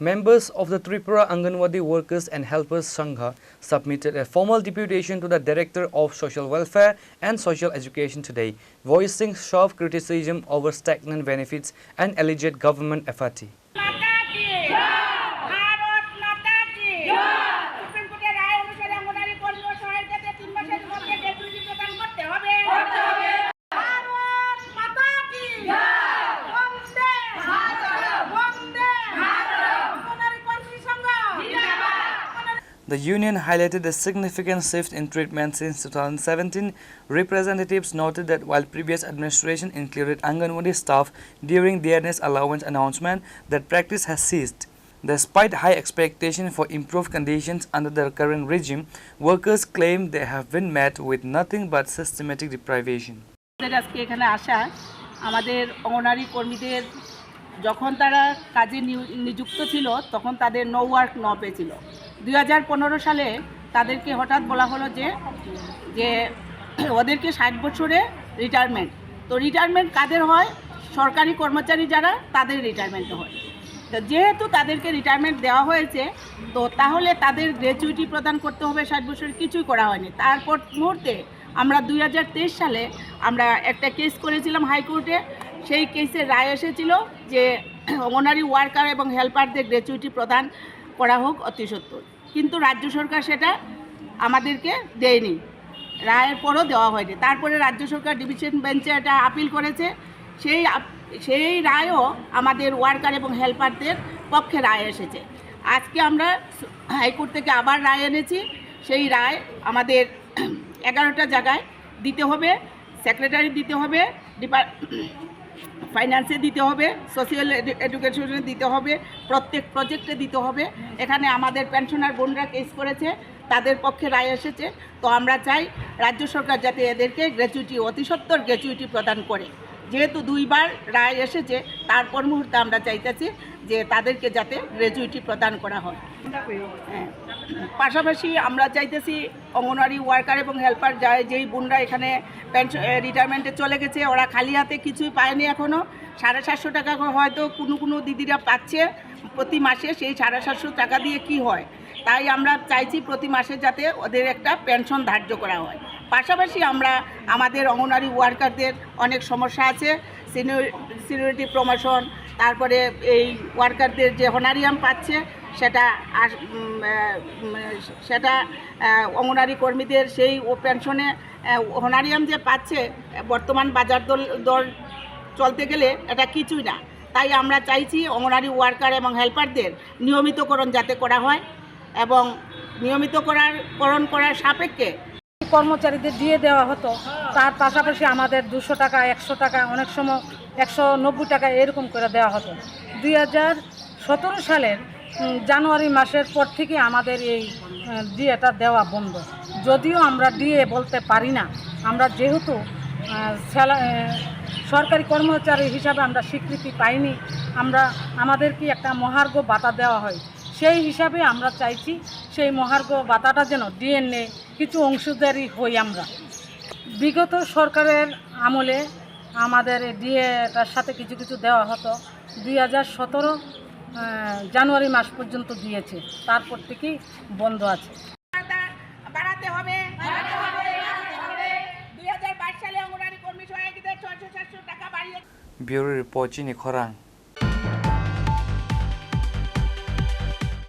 Members of the Tripura Anganwadi Workers and Helpers Sangha submitted a formal deputation to the Director of Social Welfare and Social Education today, voicing sharp criticism over stagnant benefits and alleged government effort. The union highlighted a significant shift in treatment since 2017. Representatives noted that while previous administration included Anganwadi staff during dearness allowance announcement, that practice has ceased. Despite high expectation for improved conditions under the current regime, workers claim they have been met with nothing but systematic deprivation. যখন তারা কাজে নিযুক্ত ছিল তখন তাদের no work ন pay ছিল 2015 সালে তাদেরকে হঠাৎ বলা হলো যে ওদেরকে 60 বছরে রিটায়ারমেন্ট তো রিটায়ারমেন্ট কাদের হয় সরকারি কর্মচারী যারা তাদের রিটায়ারমেন্ট হয় তো যেহেতু তাদেরকে রিটায়ারমেন্ট দেওয়া হয়েছে তো তাহলে তাদের গ্র্যাচুইটি প্রদান করতে হবে 60 বছরের কিছুই করা হয়নি তারপর মুহূর্তে আমরা 2023 সালে আমরা একটা কেস করেছিলাম হাইকোর্টে সেই কেসের রায় এসেছিল যে অঙ্গনওয়াড়ি ওয়ার্কার এবং হেল্পারদের গ্র্যাচুইটি প্রদান করা হোক অতি সত্বর কিন্তু রাজ্য সরকার সেটা আমাদেরকে দেয়নি রায়ের পরও দেওয়া হয়নি তারপরে রাজ্য সরকার ডিভিশন বেঞ্চে এটা আপিল করেছে সেই রায়ও আমাদের ওয়ার্কার এবং হেল্পারদের পক্ষে রায় এসেছে আজকে আমরা হাইকোর্ট থেকে আবার রায় এনেছি সেই রায় আমাদের 11টা জায়গায় দিতে হবে সেক্রেটারি দিতে হবে ফাইন্যান্সে দিতে হবে সোশ্যাল এডুকেশনে দিতে হবে প্রত্যেক প্রজেক্টে দিতে হবে এখানে আমাদের পেনশনার বোনরা কেস করেছে তাদের পক্ষে রায় এসেছে তো আমরা চাই রাজ্য সরকার যাতে এদেরকে গ্র্যাচুইটি অতি সত্বর গ্র্যাচুইটি প্রদান করে যেহেতু দুইবার রায় এসেছে তারপর মুহূর্তে আমরা চাইতেছি যে তাদেরকে যাতে গ্র্যাচুইটি প্রদান করা হয় পাশাপাশি আমরা চাইতেছি অঙ্গনওয়াড়ি ওয়ার্কার এবং হেল্পার যেই বোনরা এখানে পেনশন রিটায়ারমেন্টে চলে গেছে ওরা খালি হাতে কিছুই পায়নি এখনও 750 টাকা হয়তো কোনো দিদিরা পাচ্ছে প্রতি মাসে সেই 750 টাকা দিয়ে কি হয় তাই আমরা চাইছি প্রতি মাসে যাতে ওদের একটা পেনশন ধার্য করা হয় পাশাপাশি আমরা আমাদের অঙ্গনওয়াড়ি ওয়ার্কারদের অনেক সমস্যা আছে সিনিয়রিটি প্রমোশন তারপরে এই ওয়ার্কারদের যে হনারিয়াম পাচ্ছে সেটা অঙ্গনওয়াড়ি কর্মীদের সেই পেনশনে হনারিয়াম যে পাচ্ছে বর্তমান বাজার দর চলতে গেলে এটা কিছুই না তাই আমরা চাইছি অঙ্গনওয়াড়ি ওয়ার্কার এবং হেল্পারদের নিয়মিতকরণ যাতে করা হয় এবং নিয়মিতকরণ করার সাপেক্ষে কর্মচারীদের দিয়ে দেওয়া হতো তার পাশাপাশি আমাদের 200 টাকা 100 টাকা অনেক সময় 190 টাকা এরকম করে দেওয়া হতো 2017 সালের জানুয়ারি মাসের পর থেকে আমাদের এই ডিএটা দেওয়া বন্ধ যদিও আমরা ডিএ বলতে পারি না আমরা যেহেতু সরকারি কর্মচারী হিসাবে আমরা স্বীকৃতি পাইনি আমাদেরকে একটা মহার্ঘ ভাতা দেওয়া হয় সেই হিসাবে আমরা চাইছি সেই মহার্ঘ ভাতাটা যেন ডিএনএ কিছু অংশীদারি হই আমরা বিগত সরকারের আমলে আমাদের ডিএটার সাথে কিছু দেওয়া হতো 2017 জানুয়ারি মাস পর্যন্ত দিয়েছে তারপর থেকেই বন্ধ আছে বাড়াতে হবে 2022 সালে অঙ্গনওয়াড়ি কর্মী সহায়িকাদের 600-700 টাকা বাড়িয়ে ব্যুরো রিপোর্ট চিনি খরাং।